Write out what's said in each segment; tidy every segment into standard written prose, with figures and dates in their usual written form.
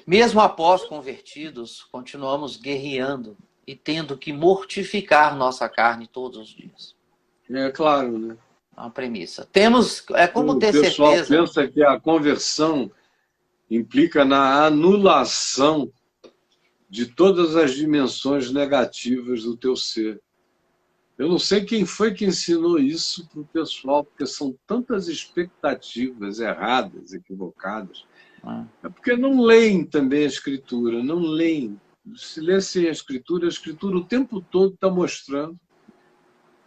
Mesmo após convertidos, continuamos guerreando e tendo que mortificar nossa carne todos os dias. É claro, né? É uma premissa. Temos, é como O ter pessoal certeza. pensa que a conversão implica na anulação de todas as dimensões negativas do teu ser. Eu não sei quem foi que ensinou isso para o pessoal, porque são tantas expectativas erradas, equivocadas. É porque não leem também a Escritura, não leem. Se lessem a Escritura o tempo todo está mostrando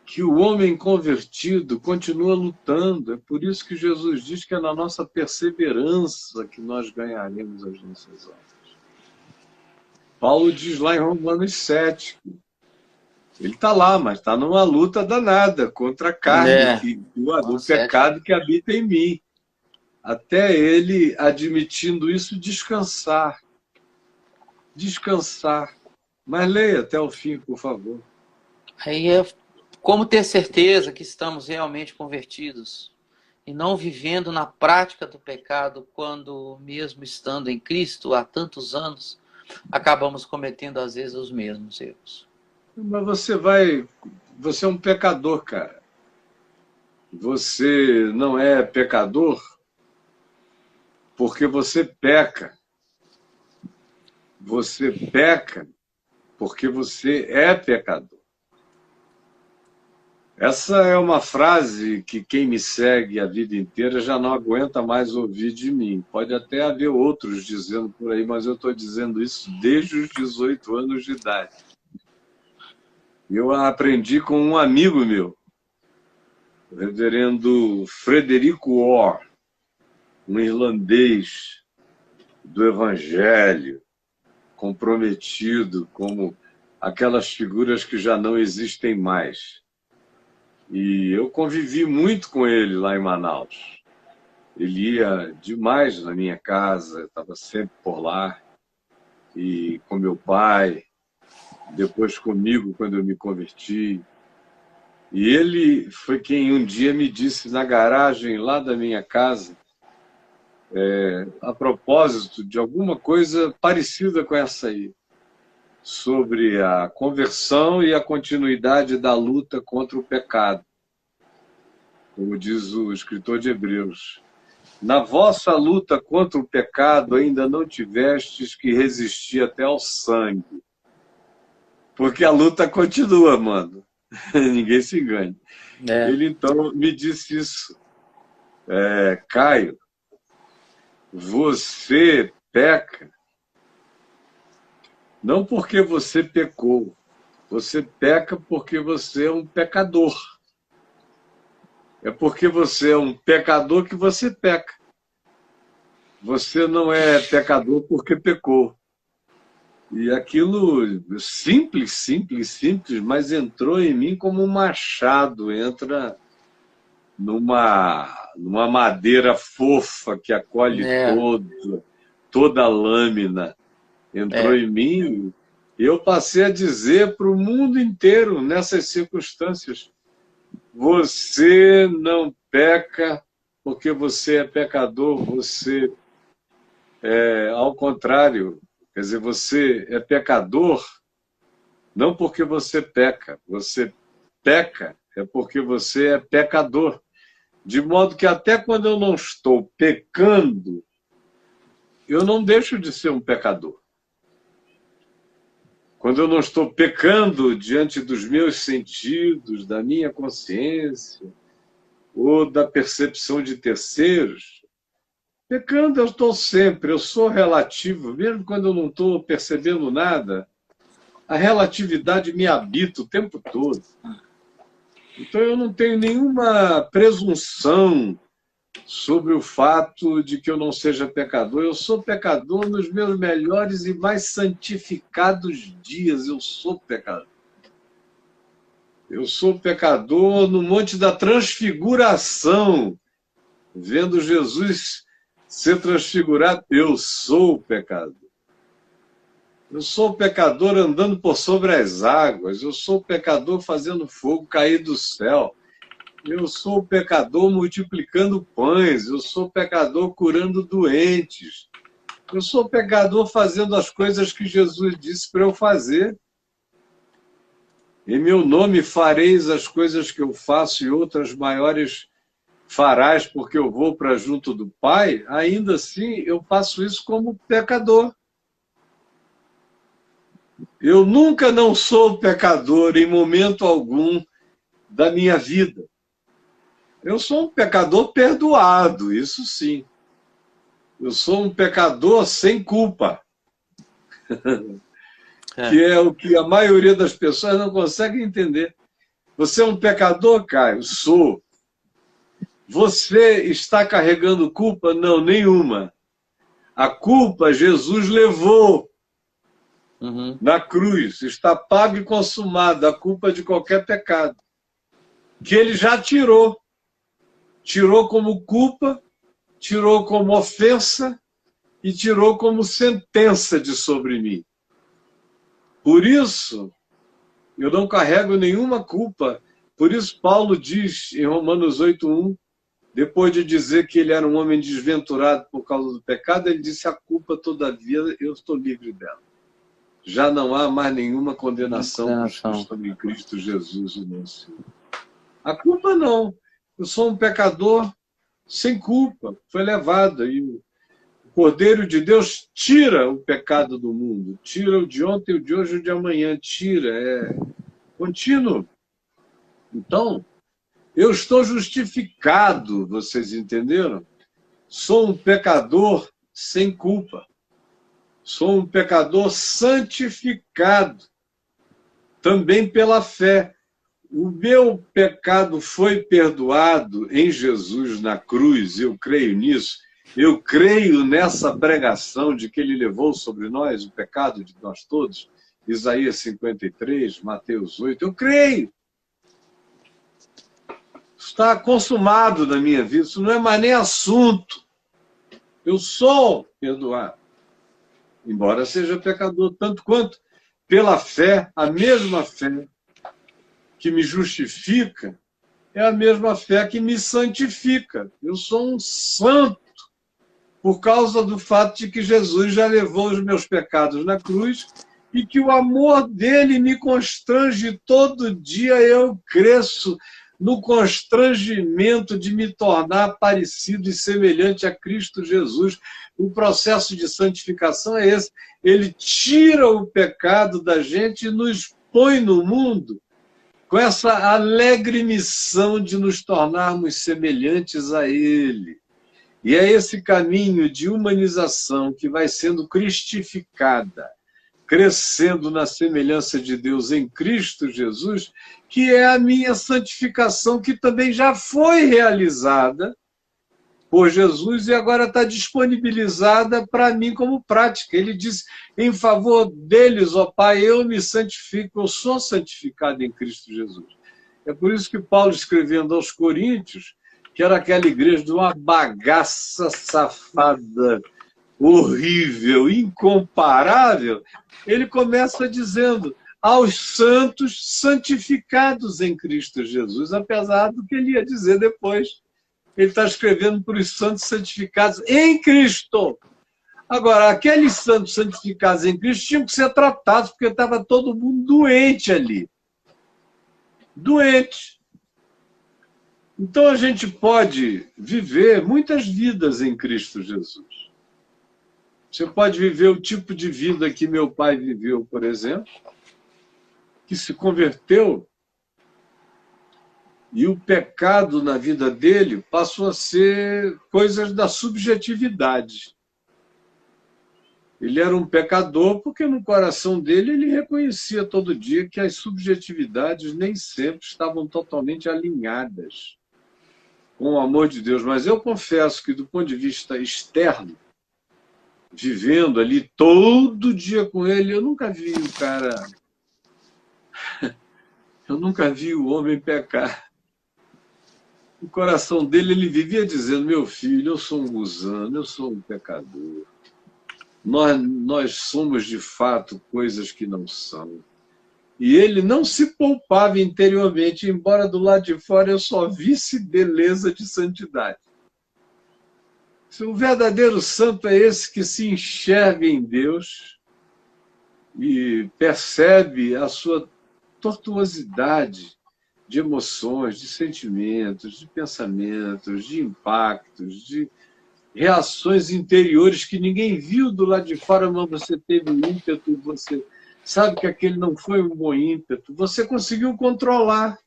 que o homem convertido continua lutando. É por isso que Jesus diz que é na nossa perseverança que nós ganharemos as nossas almas. Paulo diz lá em Romanos 7, ele está lá, mas está numa luta danada contra a carne, o pecado que habita em mim. Até ele, admitindo isso, descansar. Descansar. Mas leia até o fim, por favor. Aí é como ter certeza que estamos realmente convertidos e não vivendo na prática do pecado quando, mesmo estando em Cristo há tantos anos, acabamos cometendo às vezes os mesmos erros. Mas você é um pecador, cara. Você não é pecador porque você peca. Você peca porque você é pecador. Essa é uma frase que quem me segue a vida inteira já não aguenta mais ouvir de mim. Pode até haver outros dizendo por aí, mas eu estou dizendo isso desde os 18 anos de idade. Eu aprendi com um amigo meu, o reverendo Frederico Orr, um irlandês do Evangelho, comprometido como aquelas figuras que já não existem mais. E eu convivi muito com ele lá em Manaus. Ele ia demais na minha casa, estava sempre por lá. E com meu pai, depois comigo quando eu me converti. E ele foi quem um dia me disse na garagem lá da minha casa, a propósito de alguma coisa parecida com essa aí, sobre a conversão e a continuidade da luta contra o pecado. Como diz o escritor de Hebreus, na vossa luta contra o pecado ainda não tivestes que resistir até ao sangue. Porque a luta continua, mano. Ninguém se engane. Ele então me disse isso. Caio, você peca não porque você pecou. Você peca porque você é um pecador. É porque você é um pecador que você peca. Você não é pecador porque pecou. E aquilo simples, mas entrou em mim como um machado, entra numa madeira fofa que acolhe toda a lâmina. Entrou em mim e eu passei a dizer para o mundo inteiro, nessas circunstâncias, você não peca porque você é pecador, você ao contrário, quer dizer, você é pecador não porque você peca é porque você é pecador. De modo que até quando eu não estou pecando, eu não deixo de ser um pecador. Quando eu não estou pecando diante dos meus sentidos, da minha consciência, ou da percepção de terceiros, pecando eu estou sempre, eu sou relativo, mesmo quando eu não estou percebendo nada, a relatividade me habita o tempo todo. Então eu não tenho nenhuma presunção sobre o fato de que eu não seja pecador. Eu sou pecador nos meus melhores e mais santificados dias. Eu sou pecador. Eu sou pecador no Monte da Transfiguração, vendo Jesus ser transfigurado. Eu sou pecador. Eu sou pecador andando por sobre as águas. Eu sou pecador fazendo fogo cair do céu. Eu sou pecador multiplicando pães. Eu sou pecador curando doentes. Eu sou pecador fazendo as coisas que Jesus disse para eu fazer. Em meu nome fareis as coisas que eu faço e outras maiores farás, porque eu vou para junto do Pai. Ainda assim, eu faço isso como pecador. Eu nunca não sou pecador em momento algum da minha vida. Eu sou um pecador perdoado, isso sim. Eu sou um pecador sem culpa. Que é o que a maioria das pessoas não consegue entender. Você é um pecador, Caio? Sou. Você está carregando culpa? Não, nenhuma. A culpa Jesus levou na cruz. Está pago e consumado a culpa de qualquer pecado. Que ele já tirou. Tirou como culpa, tirou como ofensa e tirou como sentença de sobre mim. Por isso, eu não carrego nenhuma culpa. Por isso, Paulo diz em Romanos 8:1, depois de dizer que ele era um homem desventurado por causa do pecado, ele disse: a culpa, todavia, eu estou livre dela. Já não há mais nenhuma condenação para os que estão em Cristo Jesus, o nosso Senhor. A culpa não. Eu sou um pecador sem culpa. Foi levado. E o Cordeiro de Deus tira o pecado do mundo. Tira o de ontem, o de hoje, o de amanhã. Tira. É contínuo. Então, eu estou justificado, vocês entenderam? Sou um pecador sem culpa. Sou um pecador santificado, também pela fé. O meu pecado foi perdoado em Jesus na cruz, eu creio nisso. Eu creio nessa pregação de que ele levou sobre nós o pecado de nós todos. Isaías 53, Mateus 8, eu creio. Está consumado na minha vida, isso não é mais nem assunto. Eu sou perdoado, embora seja pecador, tanto quanto pela fé, a mesma fé que me justifica é a mesma fé que me santifica. Eu sou um santo por causa do fato de que Jesus já levou os meus pecados na cruz e que o amor dele me constrange todo dia. Eu cresço no constrangimento de me tornar parecido e semelhante a Cristo Jesus. O processo de santificação é esse. Ele tira o pecado da gente e nos põe no mundo com essa alegre missão de nos tornarmos semelhantes a Ele. E é esse caminho de humanização que vai sendo cristificada, crescendo na semelhança de Deus em Cristo Jesus, que é a minha santificação, que também já foi realizada por Jesus e agora está disponibilizada para mim como prática. Ele diz, em favor deles, ó Pai, eu me santifico, eu sou santificado em Cristo Jesus. É por isso que Paulo, escrevendo aos Coríntios, que era aquela igreja de uma bagaça safada, horrível, incomparável, ele começa dizendo, aos santos santificados em Cristo Jesus, apesar do que ele ia dizer depois. Ele está escrevendo para os santos santificados em Cristo. Agora, aqueles santos santificados em Cristo tinham que ser tratados, porque estava todo mundo doente ali. Doente. Então, a gente pode viver muitas vidas em Cristo Jesus. Você pode viver o tipo de vida que meu pai viveu, por exemplo, que se converteu e o pecado na vida dele passou a ser coisas da subjetividade. Ele era um pecador porque no coração dele ele reconhecia todo dia que as subjetividades nem sempre estavam totalmente alinhadas com o amor de Deus. Mas eu confesso que do ponto de vista externo, vivendo ali todo dia com ele, eu nunca vi o cara... Eu nunca vi o homem pecar. No coração dele, ele vivia dizendo, meu filho, eu sou um gusano, eu sou um pecador. Nós somos, de fato, coisas que não são. E ele não se poupava interiormente, embora do lado de fora eu só visse beleza de santidade. O verdadeiro santo é esse que se enxerga em Deus e percebe a sua tortuosidade de emoções, de sentimentos, de pensamentos, de impactos, de reações interiores que ninguém viu do lado de fora, mas você teve um ímpeto, você sabe que aquele não foi um bom ímpeto, você conseguiu controlar.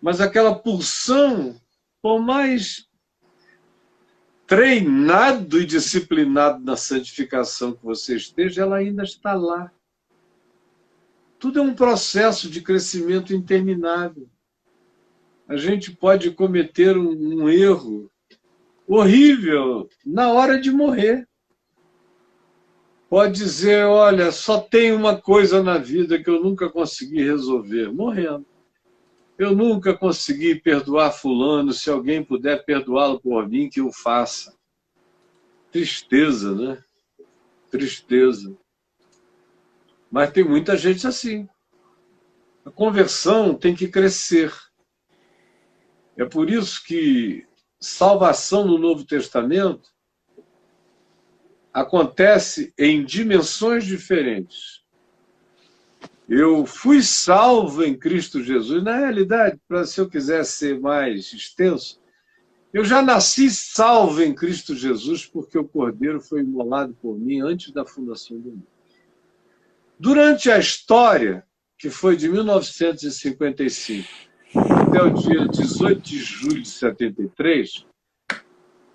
Mas aquela pulsão, por mais treinado e disciplinado na santificação que você esteja, ela ainda está lá. Tudo é um processo de crescimento interminável. A gente pode cometer um erro horrível na hora de morrer. Pode dizer, olha, só tem uma coisa na vida que eu nunca consegui resolver, morrendo. Eu nunca consegui perdoar fulano, se alguém puder perdoá-lo por mim, que o faça. Tristeza, né? Tristeza. Mas tem muita gente assim. A conversão tem que crescer. É por isso que salvação no Novo Testamento acontece em dimensões diferentes. Eu fui salvo em Cristo Jesus. Na realidade, se eu quiser ser mais extenso, eu já nasci salvo em Cristo Jesus porque o Cordeiro foi imolado por mim antes da fundação do mundo. Durante a história, que foi de 1955 até o dia 18 de julho de 73,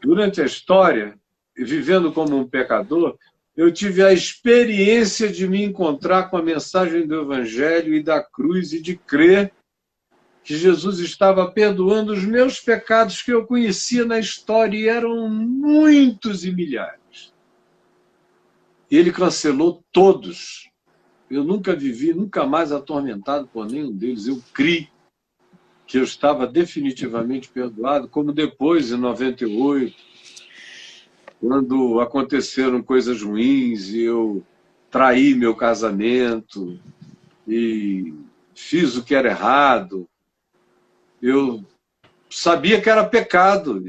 durante a história, vivendo como um pecador, eu tive a experiência de me encontrar com a mensagem do Evangelho e da cruz e de crer que Jesus estava perdoando os meus pecados que eu conhecia na história, e eram muitos e milhares. E ele cancelou todos. Eu nunca vivi, nunca mais atormentado por nenhum deles. Eu criei que eu estava definitivamente perdoado, como depois, em 98, quando aconteceram coisas ruins e eu traí meu casamento e fiz o que era errado. Eu sabia que era pecado.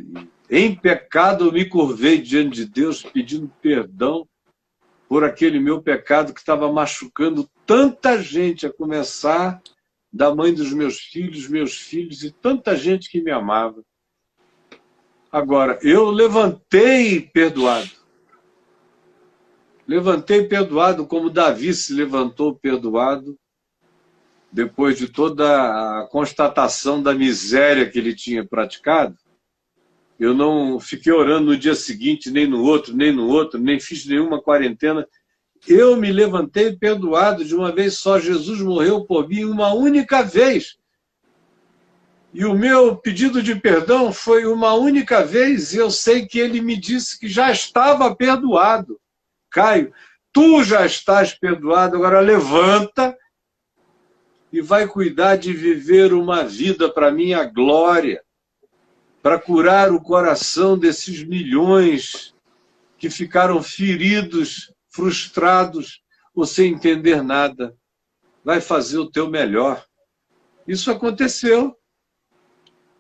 Em pecado eu me curvei diante de Deus pedindo perdão por aquele meu pecado que estava machucando tanta gente, a começar da mãe dos meus filhos e tanta gente que me amava. Agora, eu levantei perdoado. Levantei perdoado como Davi se levantou perdoado depois de toda a constatação da miséria que ele tinha praticado. Eu não fiquei orando no dia seguinte, nem no outro, nem fiz nenhuma quarentena. Eu me levantei perdoado de uma vez só. Jesus morreu por mim uma única vez. E o meu pedido de perdão foi uma única vez, e eu sei que ele me disse que já estava perdoado. Caio, tu já estás perdoado, agora levanta e vai cuidar de viver uma vida para minha glória, para curar o coração desses milhões que ficaram feridos, frustrados ou sem entender nada. Vai fazer o teu melhor. Isso aconteceu.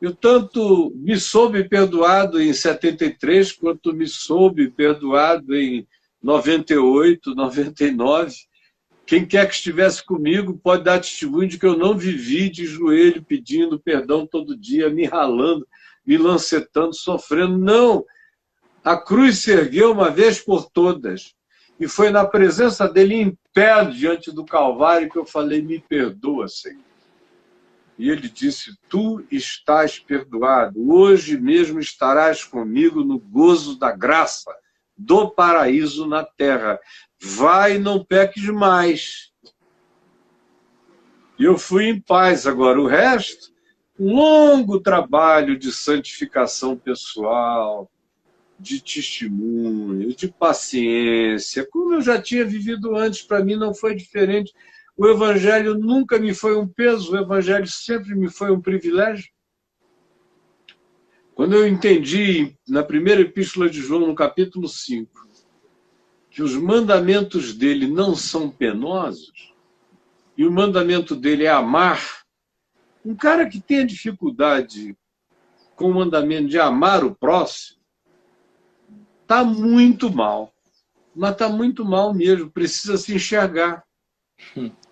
Eu tanto me soube perdoado em 73, quanto me soube perdoado em 98, 99. Quem quer que estivesse comigo pode dar testemunho de que eu não vivi de joelho pedindo perdão todo dia, me ralando, me lancetando, sofrendo. Não! A cruz se ergueu uma vez por todas. E foi na presença dele em pé diante do Calvário que eu falei, me perdoa, Senhor. E ele disse, tu estás perdoado, hoje mesmo estarás comigo no gozo da graça, do paraíso na terra. Vai e não peques mais. E eu fui em paz. Agora, o resto, um longo trabalho de santificação pessoal, de testemunho, de paciência, como eu já tinha vivido antes, para mim não foi diferente. O Evangelho nunca me foi um peso, o Evangelho sempre me foi um privilégio. Quando eu entendi, na primeira epístola de João, no capítulo 5, que os mandamentos dele não são penosos, e o mandamento dele é amar, um cara que tem a dificuldade com o mandamento de amar o próximo, Está muito mal. Mas está muito mal mesmo, precisa se enxergar.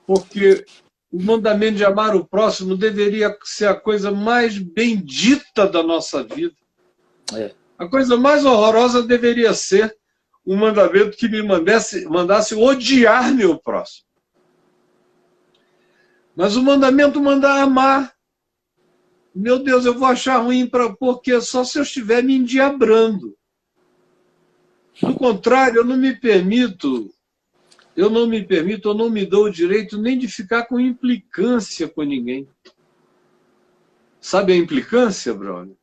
Porque o mandamento de amar o próximo deveria ser a coisa mais bendita da nossa vida. A coisa mais horrorosa deveria ser um mandamento que me mandasse odiar meu próximo. Mas o mandamento manda amar. Meu Deus, eu vou achar ruim porque só se eu estiver me endiabrando. Do contrário, eu não me permito, eu não me dou o direito nem de ficar com implicância com ninguém. Sabe a implicância, brother?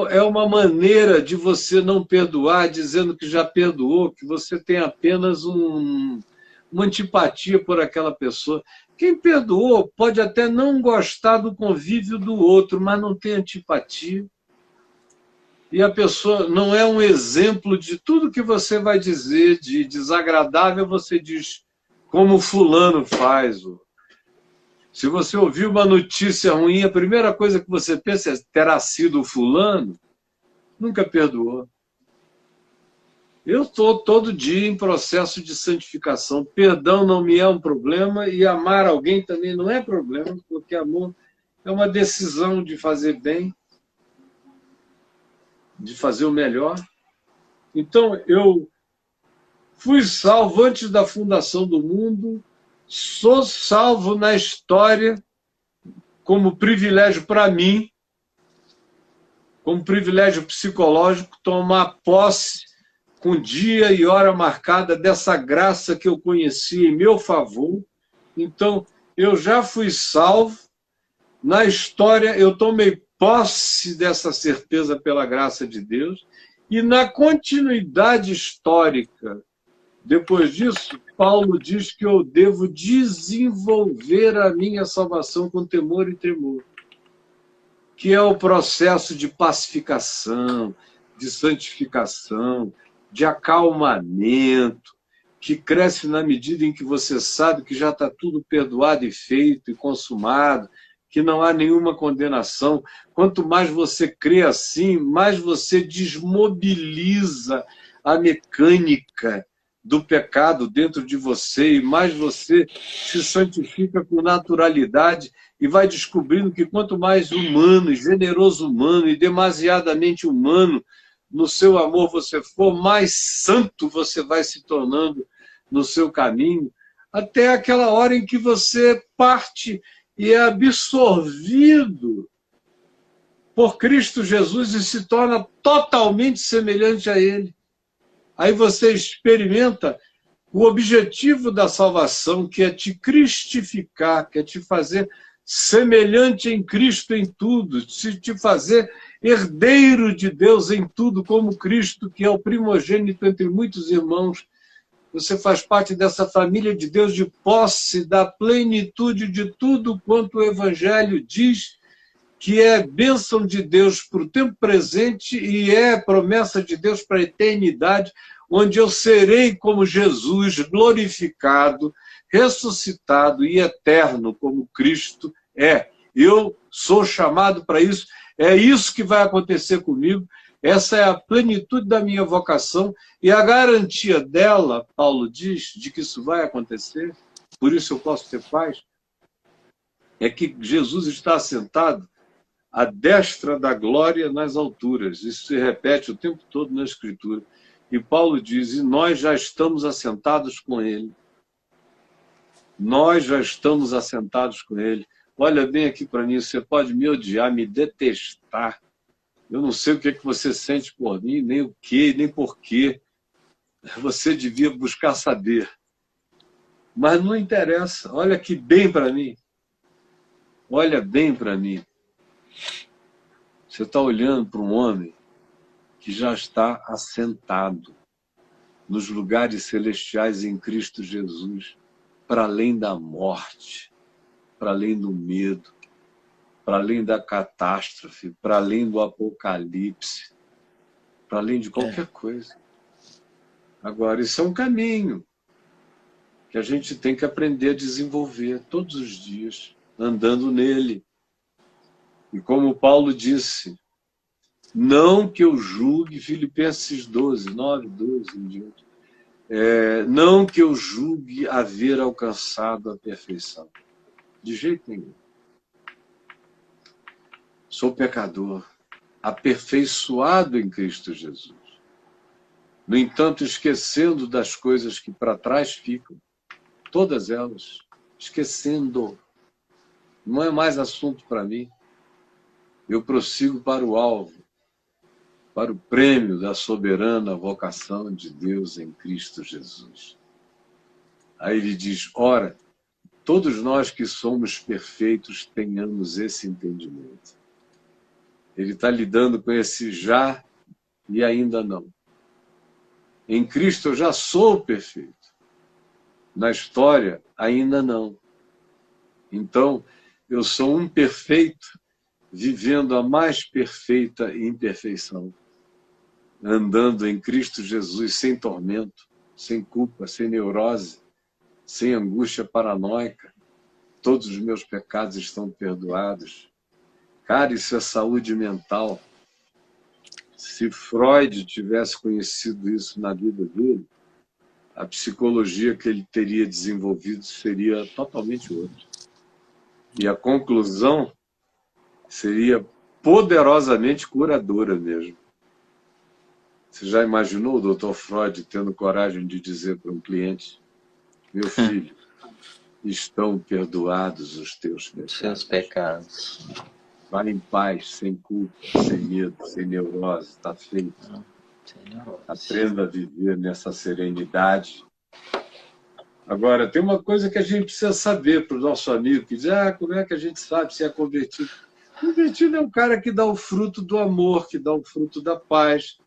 É uma maneira de você não perdoar, dizendo que já perdoou, que você tem apenas uma antipatia por aquela pessoa. Quem perdoou pode até não gostar do convívio do outro, mas não tem antipatia. E a pessoa não é um exemplo de tudo que você vai dizer de desagradável, você diz como fulano faz. Se você ouvir uma notícia ruim, a primeira coisa que você pensa é terá sido o fulano, nunca perdoou. Eu estou todo dia em processo de santificação. Perdão não me é um problema e amar alguém também não é problema, porque amor é uma decisão de fazer bem, de fazer o melhor. Então, eu fui salvo antes da fundação do mundo, sou salvo na história como privilégio para mim, como privilégio psicológico, tomar posse com dia e hora marcada dessa graça que eu conheci em meu favor. Então, eu já fui salvo. Na história, eu tomei posse dessa certeza pela graça de Deus. E na continuidade histórica, depois disso, Paulo diz que eu devo desenvolver a minha salvação com temor e tremor, que é o processo de pacificação, de santificação, de acalmamento, que cresce na medida em que você sabe que já está tudo perdoado e feito e consumado, que não há nenhuma condenação. Quanto mais você crê assim, mais você desmobiliza a mecânica do pecado dentro de você e mais você se santifica com naturalidade e vai descobrindo que quanto mais humano, generoso humano e demasiadamente humano no seu amor você for, mais santo você vai se tornando no seu caminho, até aquela hora em que você parte e é absorvido por Cristo Jesus e se torna totalmente semelhante a Ele. Aí você experimenta o objetivo da salvação, que é te cristificar, que é te fazer semelhante em Cristo em tudo, te fazer herdeiro de Deus em tudo, como Cristo, que é o primogênito entre muitos irmãos. Você faz parte dessa família de Deus de posse da plenitude de tudo quanto o Evangelho diz que é bênção de Deus para o tempo presente e é promessa de Deus para a eternidade, onde eu serei como Jesus, glorificado, ressuscitado e eterno, como Cristo é. Eu sou chamado para isso, é isso que vai acontecer comigo, essa é a plenitude da minha vocação e a garantia dela, Paulo diz, de que isso vai acontecer, por isso eu posso ter paz, é que Jesus está assentado à destra da glória nas alturas. Isso se repete o tempo todo na Escritura. E Paulo diz, e nós já estamos assentados com ele. Nós já estamos assentados com ele. Olha bem aqui para mim, você pode me odiar, me detestar. Eu não sei o que é que você sente por mim, nem o que, nem por quê. Você devia buscar saber. Mas não interessa. Olha que bem para mim. Olha bem para mim. Você está olhando para um homem que já está assentado nos lugares celestiais em Cristo Jesus, para além da morte, para além do medo, para além da catástrofe, para além do apocalipse, para além de qualquer coisa. Agora, isso é um caminho que a gente tem que aprender a desenvolver todos os dias, andando nele. E como Paulo disse, Não que eu julgue, Filipenses 12, 9, 12 em diante. Não que eu julgue haver alcançado a perfeição. De jeito nenhum. Sou pecador, aperfeiçoado em Cristo Jesus. No entanto, esquecendo das coisas que para trás ficam, todas elas, esquecendo. Não é mais assunto para mim. Eu prossigo para o alvo, para o prêmio da soberana vocação de Deus em Cristo Jesus. Aí ele diz, ora, todos nós que somos perfeitos tenhamos esse entendimento. Ele está lidando com esse já e ainda não. Em Cristo eu já sou perfeito. Na história, ainda não. Então, eu sou um perfeito vivendo a mais perfeita imperfeição. Andando em Cristo Jesus sem tormento, sem culpa, sem neurose, sem angústia paranoica. Todos os meus pecados estão perdoados. Cara, isso é saúde mental. Se Freud tivesse conhecido isso na vida dele, a psicologia que ele teria desenvolvido seria totalmente outra. E a conclusão seria poderosamente curadora mesmo. Você já imaginou o Dr. Freud tendo coragem de dizer para um cliente, meu filho, estão perdoados os teus pecados. Seus pecados. Vai em paz, sem culpa, sem medo, sem neurose, está feito. Aprenda a viver nessa serenidade. Agora, tem uma coisa que a gente precisa saber para o nosso amigo, que diz, como é que a gente sabe se é convertido? Convertido é um cara que dá o fruto do amor, que dá o fruto da paz,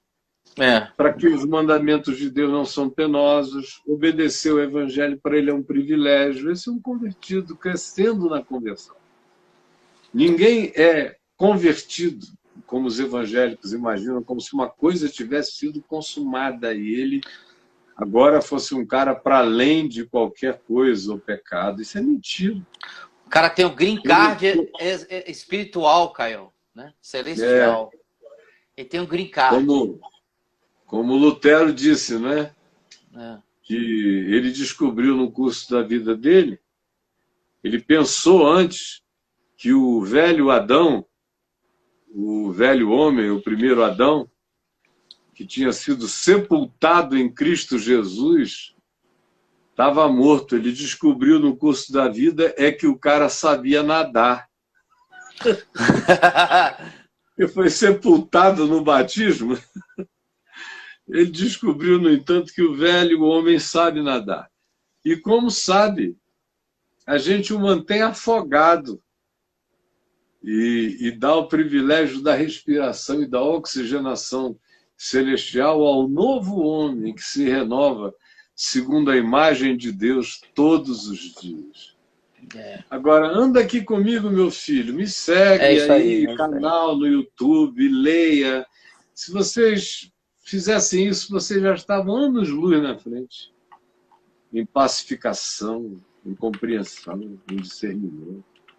para que os mandamentos de Deus não são penosos, obedecer o evangelho para ele é um privilégio. Esse é um convertido crescendo na conversão. Ninguém é convertido, como os evangélicos imaginam, como se uma coisa tivesse sido consumada e ele agora fosse um cara para além de qualquer coisa ou pecado. Isso é mentira. O cara tem o green card espiritual, Caio, né? Celestial. Ele tem um green card. Como Lutero disse, né? Que ele descobriu no curso da vida dele, ele pensou antes que o velho Adão, o velho homem, o primeiro Adão, que tinha sido sepultado em Cristo Jesus, estava morto. Ele descobriu no curso da vida que o cara sabia nadar. Ele foi sepultado no batismo. Ele descobriu, no entanto, que o velho homem sabe nadar. E como sabe, a gente o mantém afogado e dá o privilégio da respiração e da oxigenação celestial ao novo homem que se renova segundo a imagem de Deus todos os dias. Agora, anda aqui comigo, meu filho, me segue aí, canal no YouTube, leia. Se vocês fizessem isso, vocês já estavam anos-luz na frente, em pacificação, em compreensão, em discernimento.